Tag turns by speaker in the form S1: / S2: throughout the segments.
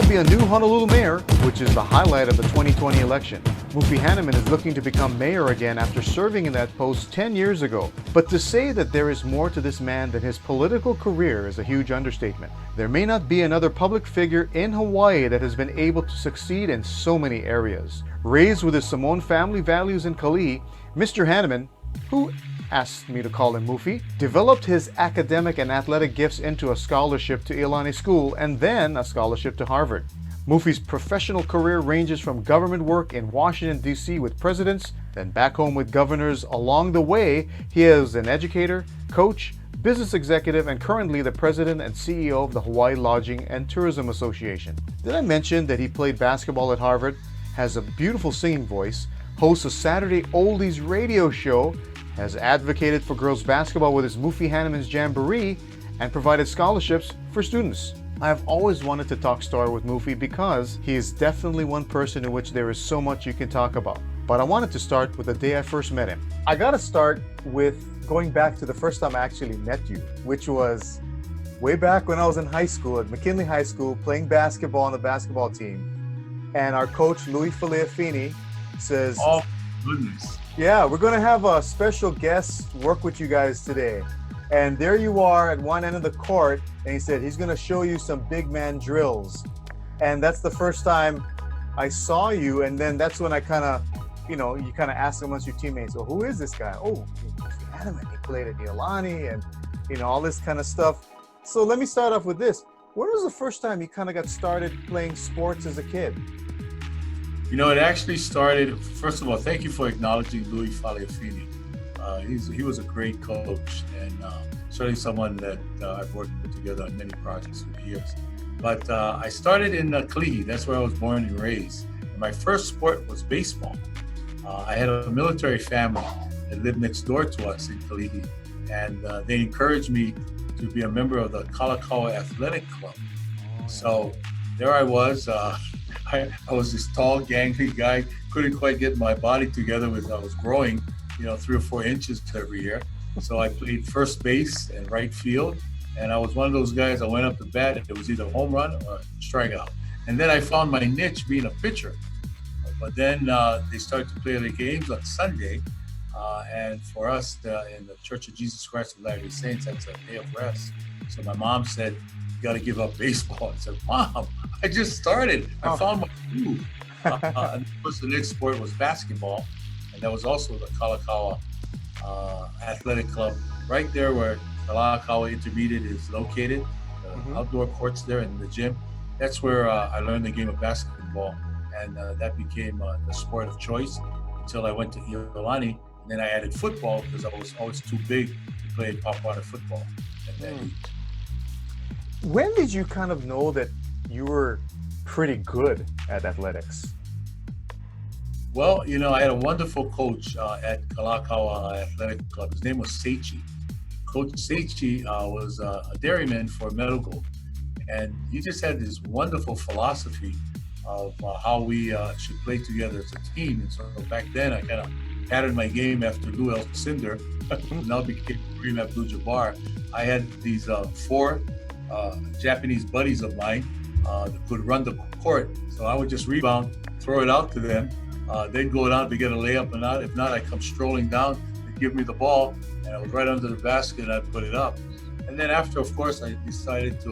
S1: to be a new Honolulu mayor, which is the highlight of the 2020 election. MUFI HANNEMANN is looking to become mayor again after serving in that post 10 years ago. But to say that there is more to this man than his political career is a huge understatement. There may not be another public figure in Hawaii that has been able to succeed in so many areas. Raised with his Samoan family values in Kalihi, Mr. HANNEMANN, who asked me to call him Mufi, developed his academic and athletic gifts into a scholarship to Iolani School and then a scholarship to Harvard. Mufi's professional career ranges from government work in Washington, D.C. with presidents, then back home with governors. Along the way, he is an educator, coach, business executive, and currently the president and CEO of the Hawaii Lodging and Tourism Association. Did I mention that he played basketball at Harvard, has a beautiful singing voice, hosts a Saturday oldies radio show, has advocated for girls basketball with his MUFI HANNEMANN's Jamboree, and provided scholarships for students. I have always wanted to talk story with Mufi because he is definitely one person in which there is so much you can talk about. But I wanted to start with the day I first met him. I gotta start with going back to the first time I actually met you, which was way back when I was in high school at McKinley High School playing basketball on the basketball team. And our coach, Louis Faleafini, says,
S2: "Oh, goodness.
S1: Yeah, we're going to have a special guest work with you guys today." And there you are at one end of the court, and he said he's going to show you some big man drills. And that's the first time I saw you, and then that's when I kind of, you kind of asked amongst your teammates, well, who is this guy? Oh, he's HANNEMANN. He played at Iolani and, all this kind of stuff. So let me start off with this. When was the first time you kind of got started playing sports as a kid?
S2: It actually started, first of all, thank you for acknowledging Louis Faleafini. He was a great coach and certainly someone that I've worked with together on many projects for years. But I started in Kalihi. That's where I was born and raised. And my first sport was baseball. I had a military family that lived next door to us in Kalihi. And they encouraged me to be a member of the Kalakaua Athletic Club. So there I was. I was this tall, gangly guy, couldn't quite get my body together I was growing, 3 or 4 inches every year. So I played first base and right field. And I was one of those guys, I went up to bat, it was either home run or strikeout. And then I found my niche being a pitcher. But then they started to play the games on Sunday. And for us in the Church of Jesus Christ of Latter-day Saints, that's a day of rest. So my mom said, "You got to give up baseball." I said, "Mom, I just started. I found my groove." And of course, the next sport was basketball. And that was also the Kalakaua Athletic Club, right there where Kalakaua Intermediate is located, outdoor courts there in the gym. That's where I learned the game of basketball. And that became the sport of choice until I went to Iolani. And then I added football because I was always too big to play pop water football at that age.
S1: When did you kind of know that you were pretty good at athletics?
S2: Well, I had a wonderful coach at Kalakaua Athletic Club. His name was Seichi. Coach Seichi was a dairyman for Medical. And he just had this wonderful philosophy of how we should play together as a team. And so back then, I kind of patterned my game after Lou El Cinder, who now became Kareem Abdul-Jabbar. I had these 4 Japanese buddies of mine that could run the court. So I would just rebound, throw it out to them. They'd go down to get a layup and out. If not, I'd come strolling down, they'd give me the ball, and I was right under the basket and I'd put it up. And then after, of course, I decided to,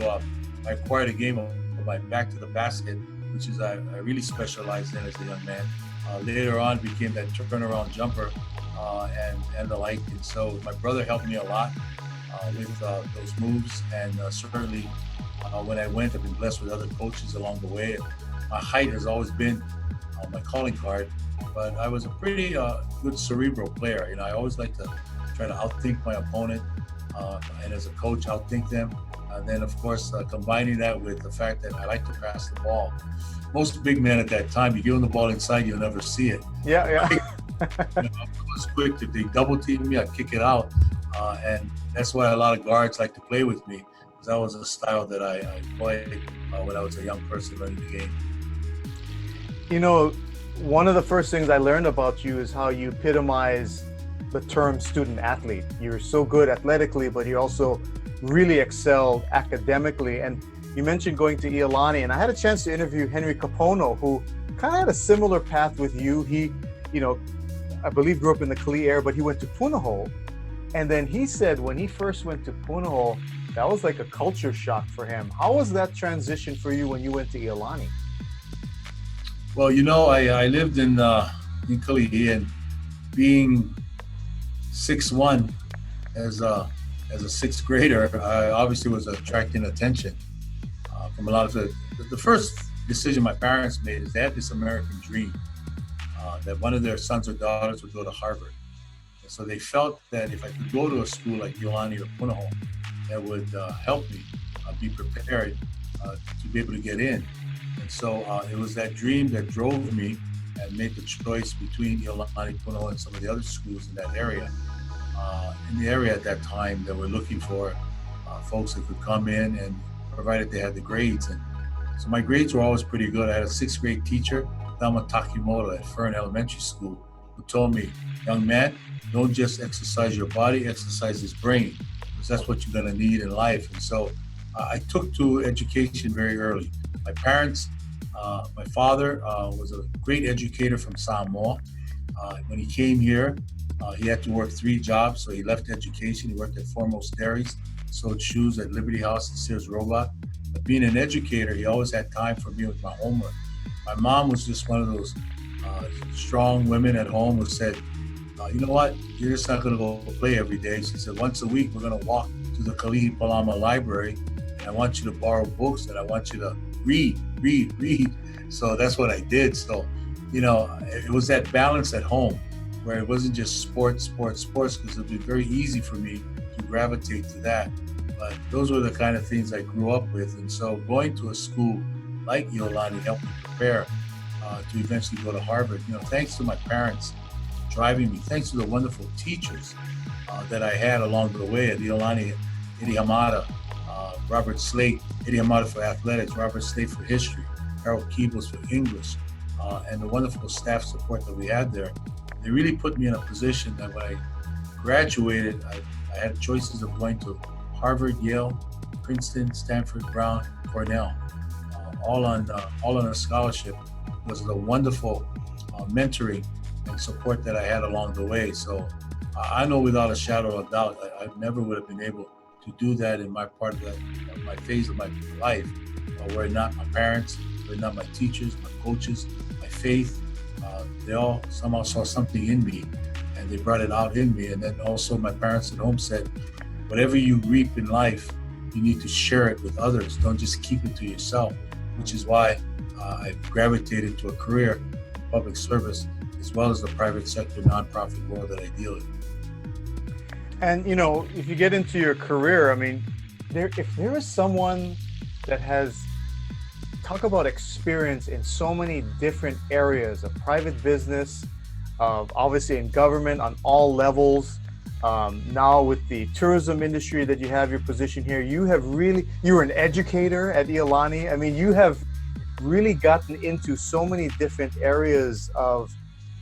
S2: I acquired a game of my back to the basket, which is I really specialized in as a young man. Later on became that turnaround jumper and the like. And so my brother helped me a lot with those moves. And certainly when I went, I've been blessed with other coaches along the way. My height has always been my calling card, but I was a pretty good cerebral player. I always like to try to outthink my opponent, and as a coach, outthink them. And then, of course, combining that with the fact that I like to pass the ball. Most big men at that time, you give them the ball inside, you'll never see it.
S1: Yeah.
S2: I was quick. If they double team me, I'd kick it out. And that's why a lot of guards like to play with me, because that was a style that I played when I was a young person learning the game.
S1: One of the first things I learned about you is how you epitomize the term student athlete. You're so good athletically, but you also really excelled academically. And you mentioned going to Iolani, and I had a chance to interview Henry Capono, who kind of had a similar path with you. He, you know, I believe grew up in the Kali area, but he went to Punahou. And then he said when he first went to Punahou, that was like a culture shock for him. How was that transition for you when you went to Iolani?
S2: Well, I lived in Kalihi, and being 6'1" as a sixth grader, I obviously was attracting attention from a lot of the first decision my parents made is they had this American dream that one of their sons or daughters would go to Harvard. And so they felt that if I could go to a school like Iolani or Punahou, that would help me be prepared to be able to get in. And so it was that dream that drove me and made the choice between Iolani, Punahou, and some of the other schools in that area. In the area at that time, they were looking for folks that could come in, and provided they had the grades. And so my grades were always pretty good. I had a sixth grade teacher, Dama Takimoto at Fern Elementary School, who told me, young man, don't just exercise your body, exercise his brain, because that's what you're going to need in life. And so I took to education very early. My parents, my father was a great educator from Samoa. When he came here, he had to work 3 jobs, so he left education. He worked at Foremost Dairies, sold shoes at Liberty House and Sears Roebuck. But being an educator, he always had time for me with my homework. My mom was just one of those strong women at home who said, you know what, you're just not going to go play every day. She said, once a week, we're going to walk to the Kalihi Palama Library, and I want you to borrow books, and I want you to read. So that's what I did. So, it was that balance at home where it wasn't just sports, because it would be very easy for me to gravitate to that. But those were the kind of things I grew up with. And so going to a school like Iolani helped me prepare to eventually go to Harvard. Thanks to my parents driving me, thanks to the wonderful teachers that I had along the way at Iolani, Eddie Hamada, Robert Slate, Eddie Hamada for athletics, Robert Slate for history, Harold Keebles for English, and the wonderful staff support that we had there. They really put me in a position that when I graduated, I had choices of going to Harvard, Yale, Princeton, Stanford, Brown, Cornell, all on a scholarship. It was a wonderful mentoring and support that I had along the way. So I know without a shadow of doubt, I never would have been able to do that in my part of my phase of my life, were it not my parents, were it not my teachers, my coaches, my faith. They all somehow saw something in me, and they brought it out in me. And then also my parents at home said, whatever you reap in life, you need to share it with others. Don't just keep it to yourself, which is why I gravitated to a career in public service, as well as the private sector nonprofit world that I deal in.
S1: And, if you get into your career, if there is someone that has, talk about experience in so many different areas of private business, obviously in government on all levels, now with the tourism industry that you have your position here, you're an educator at Iolani. You have really gotten into so many different areas of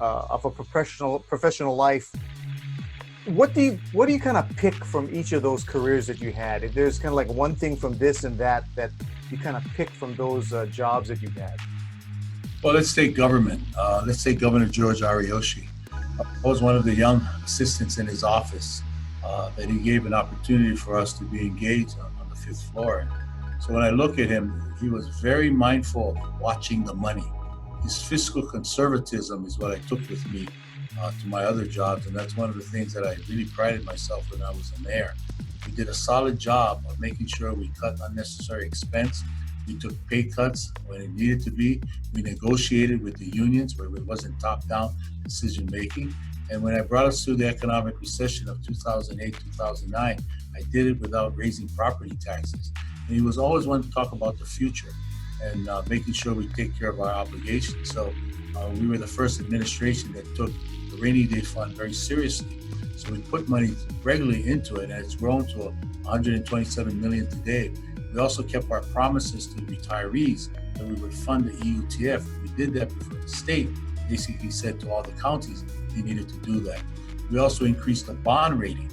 S1: a professional life. What do you kind of pick from each of those careers that you had? If there's kind of like one thing from this and that you kind of pick from those jobs that you've had?
S2: Well, let's take government. Let's take Governor George Ariyoshi. I was one of the young assistants in his office that he gave an opportunity for us to be engaged on the 5th floor. So when I look at him, he was very mindful of watching the money. His fiscal conservatism is what I took with me to my other jobs, and that's one of the things that I really prided myself when I was a mayor. We did a solid job of making sure we cut unnecessary expense. We took pay cuts when it needed to be. We negotiated with the unions where it wasn't top-down decision making. And when I brought us through the economic recession of 2008, 2009, I did it without raising property taxes. And he was always one to talk about the future and making sure we take care of our obligations. So we were the first administration that took the rainy day fund very seriously. So we put money regularly into it, and it's grown to 127 million today. We also kept our promises to retirees that we would fund the EUTF. We did that before the state basically said to all the counties they needed to do that. We also increased the bond rating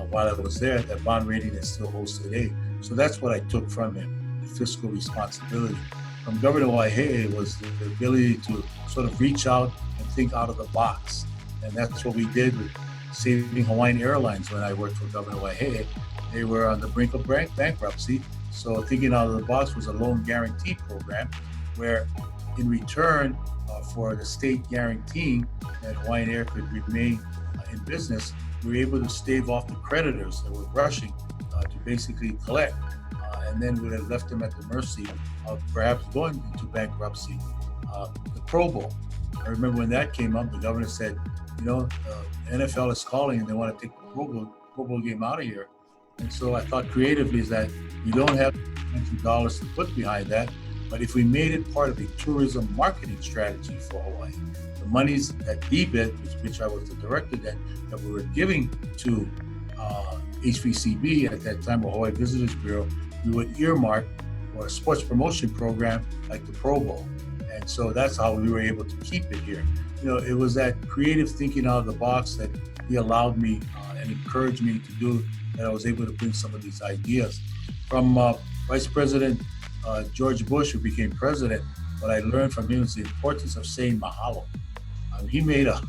S2: while I was there. That bond rating is still holds today. So that's what I took from him. fiscal responsibility. From Governor Waihee was the ability to sort of reach out and think out of the box. And that's what we did with saving Hawaiian Airlines when I worked for Governor Waihee. They were on the brink of bankruptcy. So thinking out of the box was a loan guarantee program where in return for the state guaranteeing that Hawaiian Air could remain in business, we were able to stave off the creditors that were rushing to basically collect. And then would have left them at the mercy of perhaps going into bankruptcy. The Pro Bowl. I remember when that came up, the governor said, NFL is calling and they want to take the Pro Bowl game out of here. And so I thought creatively is that we don't have dollars to put behind that, but if we made it part of a tourism marketing strategy for Hawaii, the monies that DBIT, which I was the director that we were giving to HVCB at that time, or Hawaii Visitors Bureau, we would earmark for a sports promotion program like the Pro Bowl. And so that's how we were able to keep it here. It was that creative thinking out of the box that he allowed me and encouraged me to do, that I was able to bring some of these ideas. From Vice President George Bush, who became president, what I learned from him is the importance of saying mahalo. He made a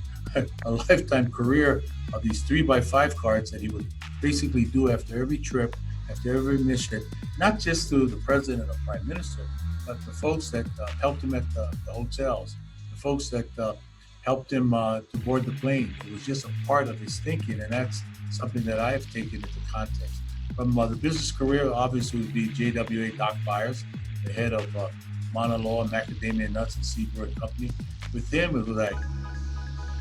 S2: lifetime career of these 3x5 cards that he would basically do after every trip, after every mission, not just to the president or prime minister, but the folks that helped him at the hotels, the folks that helped him to board the plane. It was just a part of his thinking, and that's something that I have taken into context. From the business career, obviously would be JWA Doc Byers, the head of Mauna Loa, Macadamia Nuts and Seabird Company. With him, it was like,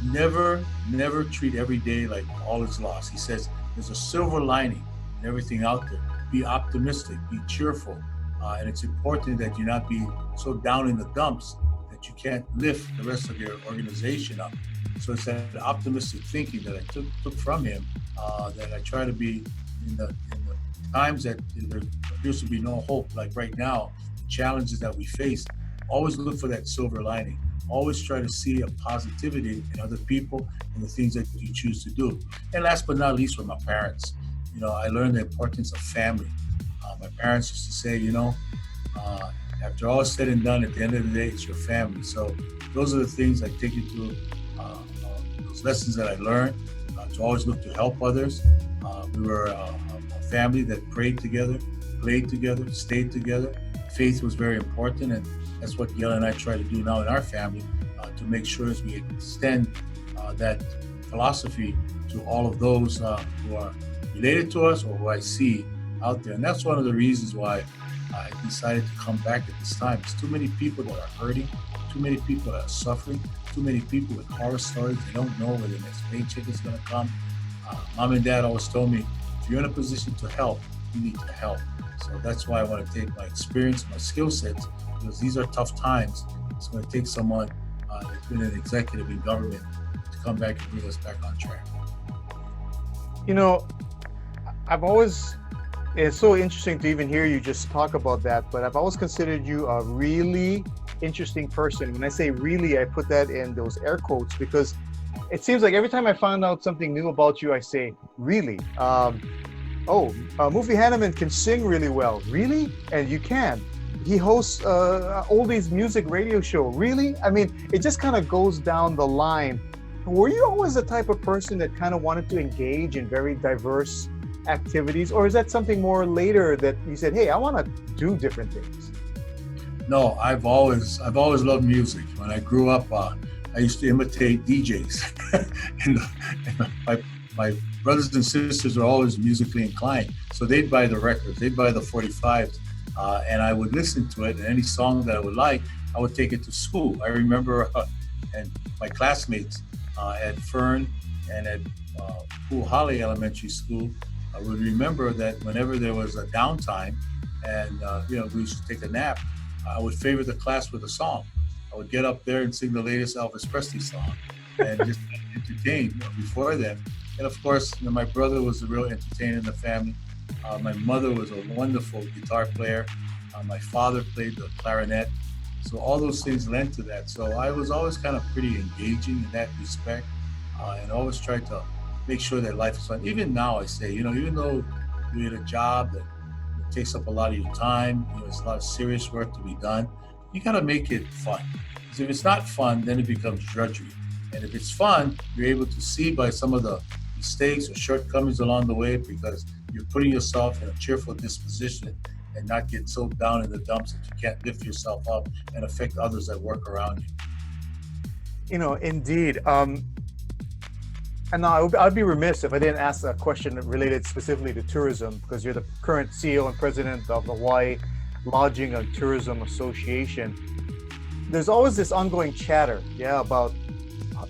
S2: never treat every day like all is lost. He says, there's a silver lining in everything out there. Be optimistic, be cheerful. And it's important that you not be so down in the dumps that you can't lift the rest of your organization up. So it's that optimistic thinking that I took from him, that I try to be in the times that there appears to be no hope, like right now, the challenges that we face. Always look for that silver lining. Always try to see a positivity in other people and the things that you choose to do. And last but not least, with my parents, I learned the importance of family. My parents used to say, after all is said and done, at the end of the day, it's your family. So those are the things I take into those lessons that I learned, to always look to help others. We were a family that prayed together, played together, stayed together. Faith was very important, and that's what Gail and I try to do now in our family, to make sure as we extend that philosophy to all of those who are related to us or who I see out there. And that's one of the reasons why I decided to come back at this time. There's too many people that are hurting, too many people that are suffering, too many people with horror stories. They don't know where the next paycheck is going to come. Mom and Dad always told me, if you're in a position to help, you need to help. So that's why I want to take my experience, my skill sets, because these are tough times. It's going to take someone that's been an executive in government to come back and bring us back on track.
S1: It's so interesting to even hear you just talk about that, but I've always considered you a really interesting person. When I say really, I put that in those air quotes, because it seems like every time I find out something new about you, I say, really? MUFI HANNEMANN can sing really well. Really? And you can. He hosts oldies music radio show. Really? I mean, it just kind of goes down the line. Were you always the type of person that kind of wanted to engage in very diverse activities, or is that something more later that you said, hey, I want to do different things?
S2: No, I've always loved music. When I grew up, I used to imitate DJs. and my brothers and sisters were always musically inclined. So they'd buy the records, they'd buy the 45s, and I would listen to it. And any song that I would like, I would take it to school. I remember and my classmates at Fern and at Puhali Elementary School, I would remember that whenever there was a downtime and we used to take a nap, I would favor the class with a song. I would get up there and sing the latest Elvis Presley song and just entertain before them. And of course, my brother was a real entertainer in the family. My mother was a wonderful guitar player. My father played the clarinet. So all those things lent to that. So I was always kind of pretty engaging in that respect, and always tried to make sure that life is fun. Even now I say, even though you're in a job that takes up a lot of your time. It's a lot of serious work to be done. You got to make it fun. Because if it's not fun, then it becomes drudgery. And if it's fun, you're able to see by some of the mistakes or shortcomings along the way, because you're putting yourself in a cheerful disposition and not get so down in the dumps that you can't lift yourself up and affect others that work around you.
S1: Indeed. And I'd be remiss if I didn't ask a question related specifically to tourism, because you're the current CEO and president of the Hawaii Lodging and Tourism Association. There's always this ongoing chatter, about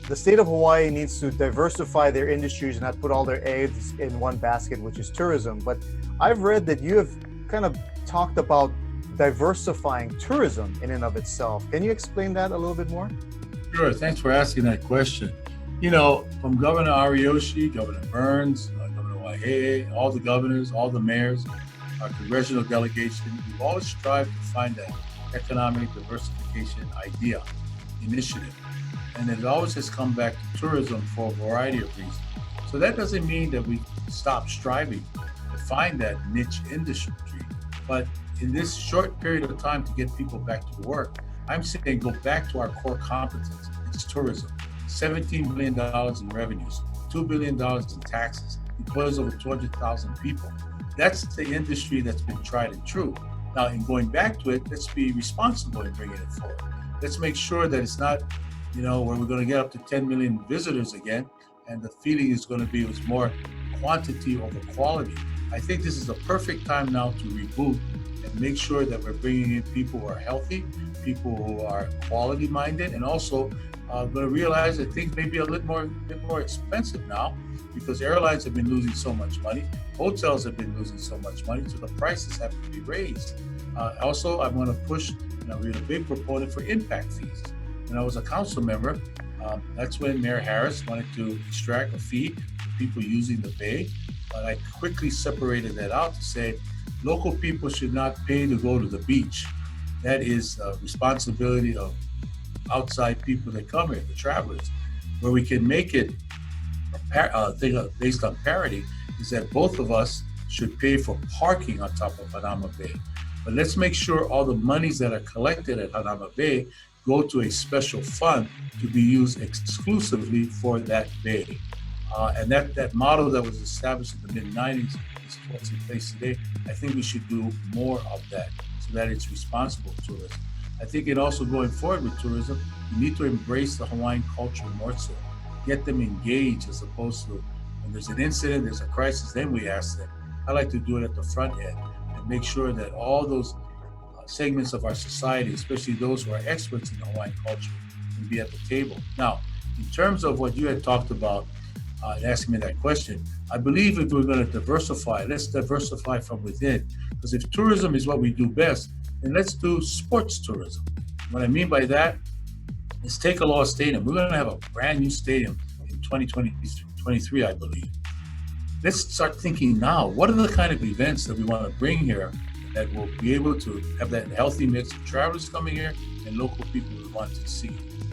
S1: the state of Hawaii needs to diversify their industries and not put all their eggs in one basket, which is tourism. But I've read that you have kind of talked about diversifying tourism in and of itself. Can you explain that a little bit more?
S2: Sure. Thanks for asking that question. From Governor Ariyoshi, Governor Burns, Governor Waihee, all the governors, all the mayors, our congressional delegation, we've always strived to find that economic diversification idea, initiative. And it always has come back to tourism for a variety of reasons. So that doesn't mean that we stop striving to find that niche industry. But in this short period of time to get people back to work, I'm saying go back to our core competence. It's tourism. $17 billion in revenues, $2 billion in taxes, employs over 200,000 people. That's the industry that's been tried and true. Now, in going back to it, let's be responsible in bringing it forward. Let's make sure that it's not, where we're going to get up to 10 million visitors again, and the feeling is going to be it's more quantity over quality. I think this is the perfect time now to reboot and make sure that we're bringing in people who are healthy, people who are quality minded, and also going to realize that things may be a bit more expensive now, because airlines have been losing so much money, hotels have been losing so much money, so the prices have to be raised. Also, I'm going to push, we're a big proponent for impact fees. When I was a council member, that's when Mayor Harris wanted to extract a fee for people using the bay. But I quickly separated that out to say local people should not pay to go to the beach. That is a responsibility of outside people that come here, the travelers. Where we can make it based on parity is that both of us should pay for parking on top of Hanauma Bay. But let's make sure all the monies that are collected at Hanauma Bay go to a special fund to be used exclusively for that bay. And that model that was established in the mid-90s is what's in place today. I think we should do more of that so that it's responsible tourism. I think in also going forward with tourism, we need to embrace the Hawaiian culture more so. Get them engaged, as opposed to when there's an incident, there's a crisis, then we ask them. I like to do it at the front end and make sure that all those segments of our society, especially those who are experts in the Hawaiian culture, can be at the table. Now, in terms of what you had talked about, asking me that question, I believe if we're going to diversify, let's diversify from within. Because if tourism is what we do best, then let's do sports tourism. What I mean by that is take Aloha Stadium. We're going to have a brand new stadium in 2023, I believe. Let's start thinking now, what are the kind of events that we want to bring here that will be able to have that healthy mix of travelers coming here and local people who want to see.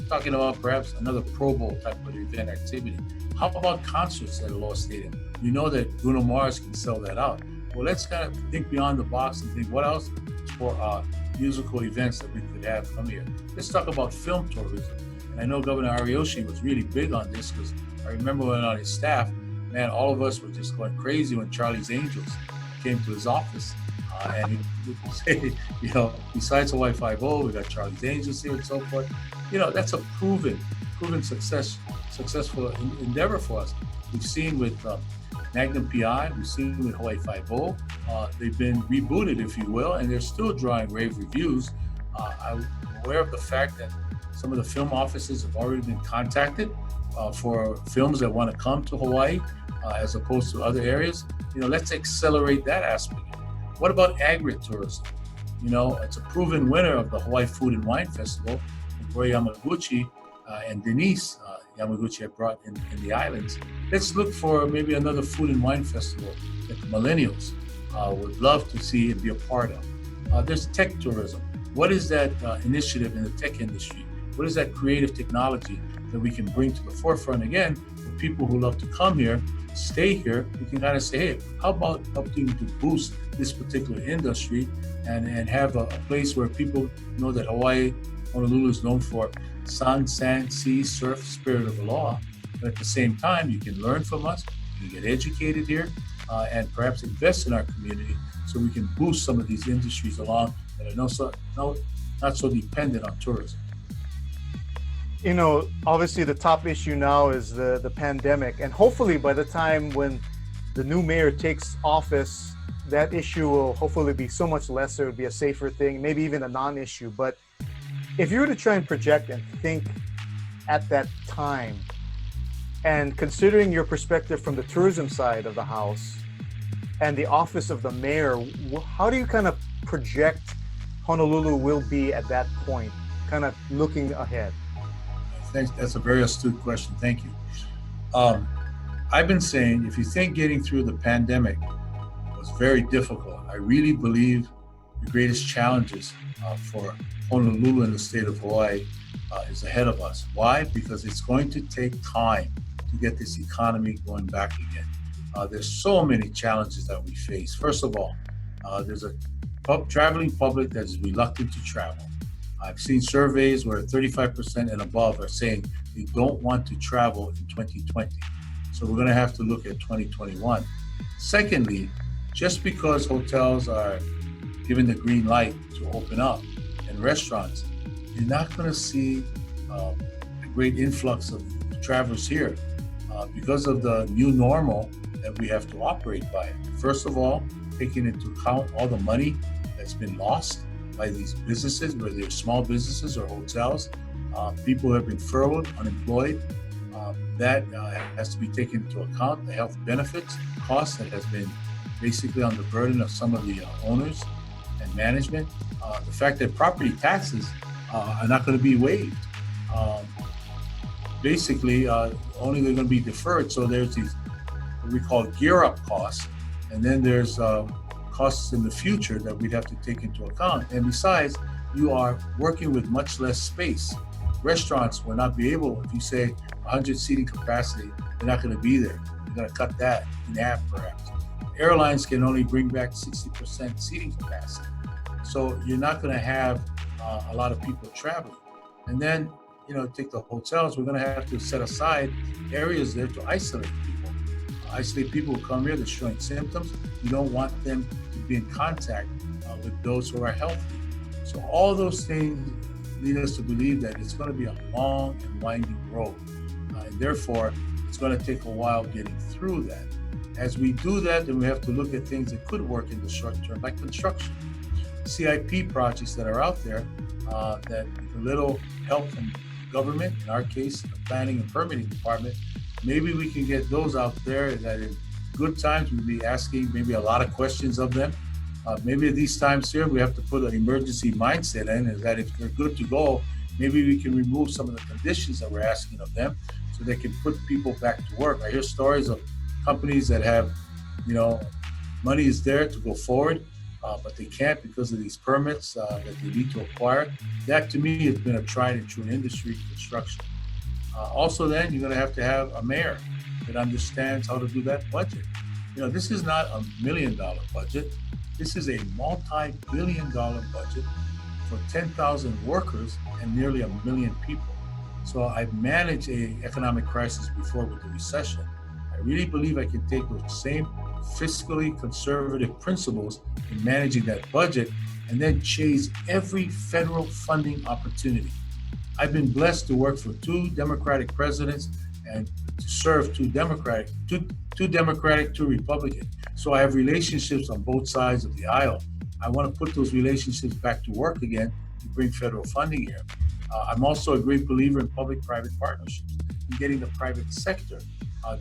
S2: Talking about perhaps another Pro Bowl type of event activity. How about concerts at Aloha Stadium? We know that Bruno Mars can sell that out. Well, let's kind of think beyond the box and think what else for musical events that we could have come here. Let's talk about film tourism. And I know Governor Ariyoshi was really big on this, because I remember when on his staff, man, all of us were just going crazy when Charlie's Angels came to his office. And he would say, besides Hawaii Five-0, we got Charlie's Angels here and so forth. That's a proven successful endeavor for us. We've seen with Magnum PI, we've seen with Hawaii Five-0. They've been rebooted, if you will, and they're still drawing rave reviews. I'm aware of the fact that some of the film offices have already been contacted for films that want to come to Hawaii as opposed to other areas. Let's accelerate that aspect. What about agritourism? It's a proven winner of the Hawaii Food and Wine Festival. Roy Yamaguchi and Denise Yamaguchi have brought in the islands. Let's look for maybe another food and wine festival that the millennials would love to see and be a part of. There's tech tourism. What is that initiative in the tech industry? What is that creative technology that we can bring to the forefront again for people who love to come here stay here, we can kind of say, hey, how about helping to boost this particular industry and have a place where people know that Hawaii, Honolulu is known for sun, sand, sea, surf, spirit of the law. But at the same time, you can learn from us, you can get educated here, and perhaps invest in our community so we can boost some of these industries along that are not so dependent on tourism.
S1: You know, obviously the top issue now is the pandemic, and hopefully by the time when the new mayor takes office, that issue will hopefully be so much lesser, it'll be a safer thing, maybe even a non-issue. But if you were to try and project and think at that time, and considering your perspective from the tourism side of the house and the office of the mayor, how do you kind of project Honolulu will be at that point, kind of looking ahead?
S2: Thanks. That's a very astute question. Thank you. I've been saying, if you think getting through the pandemic was very difficult, I really believe the greatest challenges for Honolulu and the state of Hawaii is ahead of us. Why? Because it's going to take time to get this economy going back again. There's so many challenges that we face. First of all, there's a traveling public that is reluctant to travel. I've seen surveys where 35% and above are saying they don't want to travel in 2020. So we're going to have to look at 2021. Secondly, just because hotels are given the green light to open up and restaurants, you're not going to see a great influx of travelers here because of the new normal that we have to operate by. First of all, taking into account all the money that's been lost by these businesses, whether they're small businesses or hotels, people who have been furloughed, unemployed, that has to be taken into account. The health benefits cost that has been basically on the burden of some of the owners and management. The fact that property taxes are not going to be waived. Basically, only they're going to be deferred. So there's these, what we call gear up costs, and then there's costs in the future that we'd have to take into account. And besides, you are working with much less space. Restaurants will not be able, if you say 100 seating capacity, they're not going to be there. They're going to cut that in half perhaps. Airlines can only bring back 60% seating capacity. So you're not going to have a lot of people traveling. And then, take the hotels, we're going to have to set aside areas there to isolate people. Isolate people who come here, they're showing symptoms. You don't want them to be in contact with those who are healthy. So all those things lead us to believe that it's going to be a long and winding road. And therefore, it's going to take a while getting through that. As we do that, then we have to look at things that could work in the short term, like construction. CIP projects that are out there that with a little help from government, in our case, the planning and permitting department, maybe we can get those out there that in good times we'll be asking maybe a lot of questions of them. Maybe at these times here, we have to put an emergency mindset in, is that if they're good to go, maybe we can remove some of the conditions that we're asking of them so they can put people back to work. I hear stories of companies that have, money is there to go forward, but they can't because of these permits that they need to acquire. That to me has been a tried and true industry, construction. Also then, you're going to have a mayor that understands how to do that budget. This is not $1 million budget. This is a multi-billion-dollar budget for 10,000 workers and nearly 1 million people. So I've managed an economic crisis before with the recession. I really believe I can take those same fiscally conservative principles in managing that budget and then chase every federal funding opportunity. I've been blessed to work for 2 Democratic presidents and to serve 2 Democratic, 2 Republican. So I have relationships on both sides of the aisle. I want to put those relationships back to work again to bring federal funding here. I'm also a great believer in public-private partnerships and getting the private sector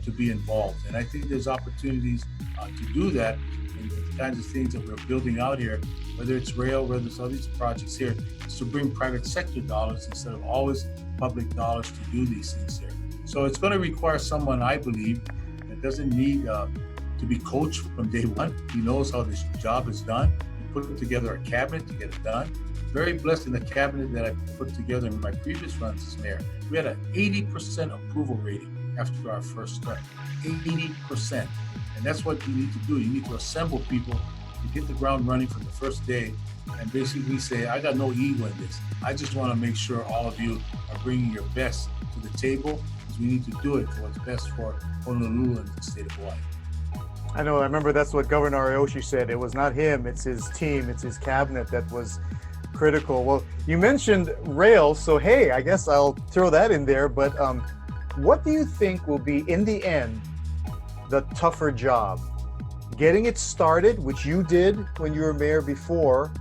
S2: to be involved. And I think there's opportunities to do that and the kinds of things that we're building out here, whether it's rail, whether it's all these projects here, is to bring private sector dollars instead of always public dollars to do these things here. So it's going to require someone, I believe, that doesn't need to be coached from day one. He knows how this job is done. We put together a cabinet to get it done. Very blessed in the cabinet that I put together in my previous runs as mayor. We had an 80% approval rating after our first term. 80%. And that's what you need to do. You need to assemble people to get the ground running from the first day and basically say, I got no ego in this. I just want to make sure all of you are bringing your best to the table, because we need to do it for what's best for Honolulu and the state of Hawaii.
S1: I know, I remember that's what Governor Ariyoshi said. It was not him, it's his team, it's his cabinet that was critical. Well, you mentioned rail, so hey, I guess I'll throw that in there, but what do you think will be, in the end, the tougher job? Getting it started, which you did when you were mayor before,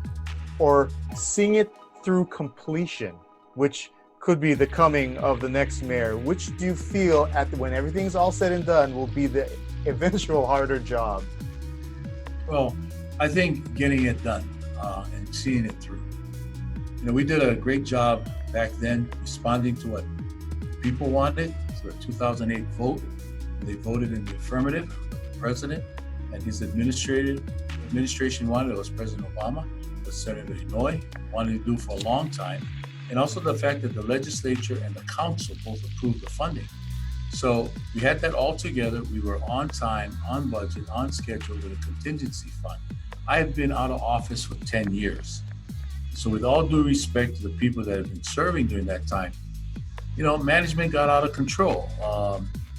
S1: or seeing it through completion, which could be the coming of the next mayor? Which do you feel, when everything's all said and done, will be the eventual harder job?
S2: Well, I think getting it done and seeing it through. We did a great job back then responding to what people wanted. So the 2008 vote, they voted in the affirmative. The president and his administration wanted. It was President Obama, the Senator Inouye wanted to do for a long time. And also the fact that the legislature and the council both approved the funding. So we had that all together. We were on time, on budget, on schedule with a contingency fund. I have been out of office for 10 years. So with all due respect to the people that have been serving during that time, management got out of control.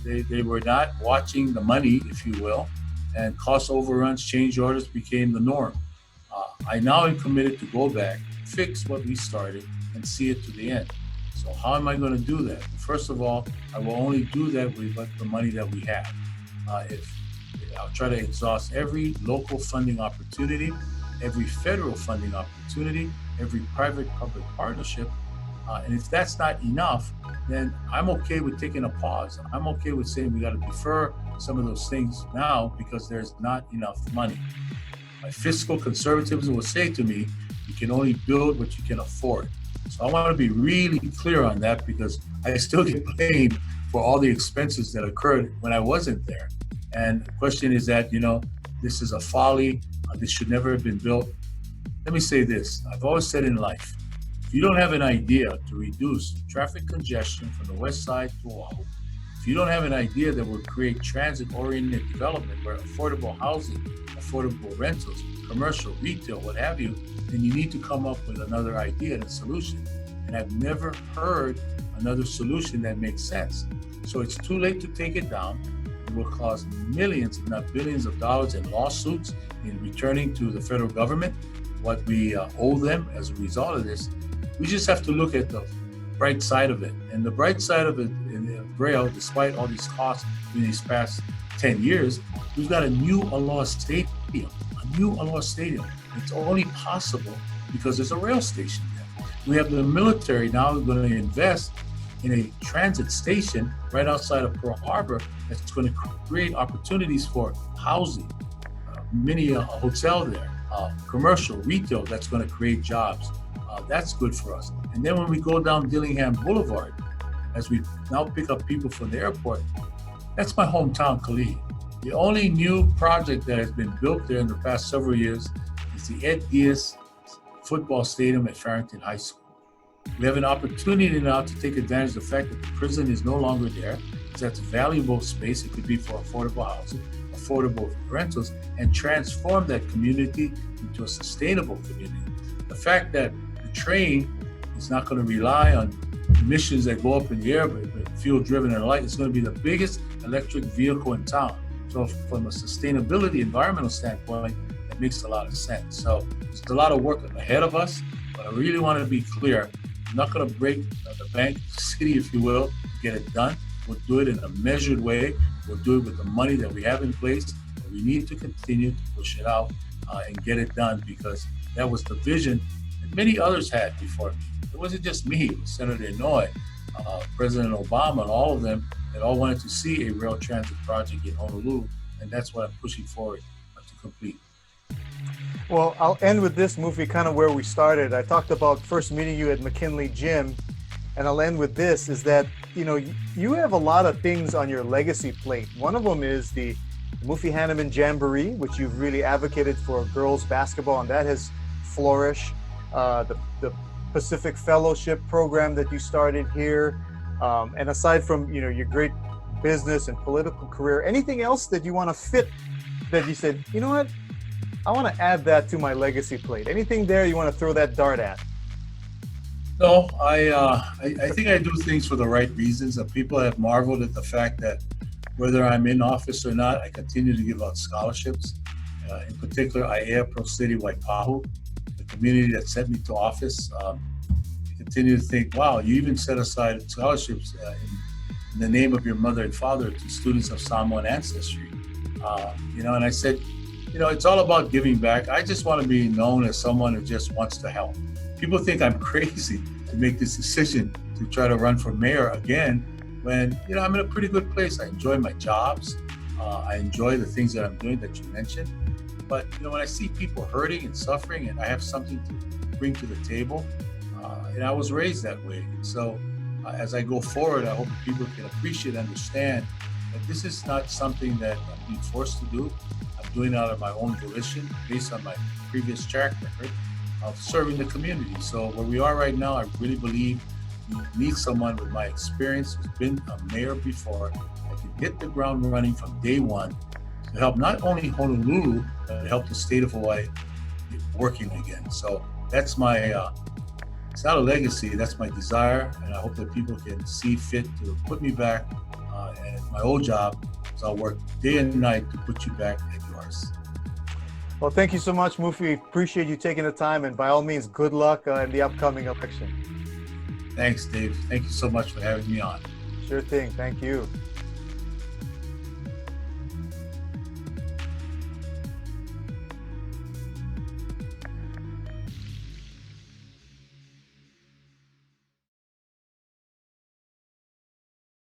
S2: They were not watching the money, if you will, and cost overruns, change orders became the norm. I now am committed to go back, fix what we started, and see it to the end. So how am I going to do that? First of all, I will only do that with the money that we have. I'll try to exhaust every local funding opportunity, every federal funding opportunity, every private-public partnership. And if that's not enough, then I'm okay with taking a pause. I'm okay with saying we got to defer some of those things now because there's not enough money. My fiscal conservatism will say to me, you can only build what you can afford. So I want to be really clear on that, because I still get blamed for all the expenses that occurred when I wasn't there. And the question is that, this is a folly. This should never have been built. Let me say this. I've always said in life, if you don't have an idea to reduce traffic congestion from the west side to Oahu, if you don't have an idea that will create transit-oriented development where affordable housing, affordable rentals, commercial, retail, what have you, then you need to come up with another idea and a solution. And I've never heard another solution that makes sense. So it's too late to take it down. It will cost millions, if not billions of dollars in lawsuits in returning to the federal government what we owe them as a result of this. We just have to look at the bright side of it. And the bright side of it in rail, despite all these costs in these past 10 years, we've got a new Aloha Stadium. It's only possible because there's a rail station there. We have the military now going to invest in a transit station right outside of Pearl Harbor that's going to create opportunities for housing, mini hotel there, commercial, retail, that's going to create jobs. That's good for us. And then when we go down Dillingham Boulevard, as we now pick up people from the airport, that's my hometown, Kalihi. The only new project that has been built there in the past several years is the Ed Diaz football stadium at Farrington High School. We have an opportunity now to take advantage of the fact that the prison is no longer there. So that's valuable space. It could be for affordable housing, affordable rentals, and transform that community into a sustainable community. The fact that the train is not going to rely on emissions that go up in the air, but fuel-driven and light, it's going to be the biggest electric vehicle in town. So from a sustainability, environmental standpoint, it makes a lot of sense. So there's a lot of work ahead of us, but I really want to be clear. I'm not going to break the bank, the city, if you will, to get it done. We'll do it in a measured way. We'll do it with the money that we have in place. But we need to continue to push it out and get it done, because that was the vision that many others had before me. It wasn't just me. It was Senator Inouye, President Obama, and all of them that all wanted to see a rail transit project in Honolulu, and that's what I'm pushing forward to complete.
S1: Well, I'll end with this, Mufi, kind of where we started. I talked about first meeting you at McKinley Gym, and I'll end with this, is that, you have a lot of things on your legacy plate. One of them is the MUFI HANNEMANN Jamboree, which you've really advocated for girls basketball, and that has flourished. The Pacific Fellowship program that you started here. And aside from, your great business and political career, anything else that you want to fit that you said, you know what, I want to add that to my legacy plate? Anything there you want to throw that dart at?
S2: No, I think I do things for the right reasons. People have marveled at the fact that whether I'm in office or not, I continue to give out scholarships. In particular, IAEA Pro City Waipahu, the community that sent me to office. I continue to think, wow, you even set aside scholarships in the name of your mother and father to students of Samoan ancestry. And I said, it's all about giving back. I just want to be known as someone who just wants to help. People think I'm crazy to make this decision to try to run for mayor again when, I'm in a pretty good place. I enjoy my jobs. I enjoy the things that I'm doing that you mentioned. But, when I see people hurting and suffering and I have something to bring to the table, and I was raised that way. So as I go forward, I hope people can appreciate and understand that this is not something that I'm being forced to do. I'm doing it out of my own volition based on my previous track record of serving the community. So where we are right now, I really believe you need someone with my experience, who's been a mayor before, that can hit the ground running from day one to help not only Honolulu, but help the state of Hawaii get working again. So that's my, it's not a legacy, that's my desire. And I hope that people can see fit to put me back. And my old job is I'll work day and night to put you back at yours.
S1: Well, thank you so much, Mufi. Appreciate you taking the time, and by all means, good luck in the upcoming election.
S2: Thanks, Dave. Thank you so much for having me on.
S1: Sure thing. Thank you.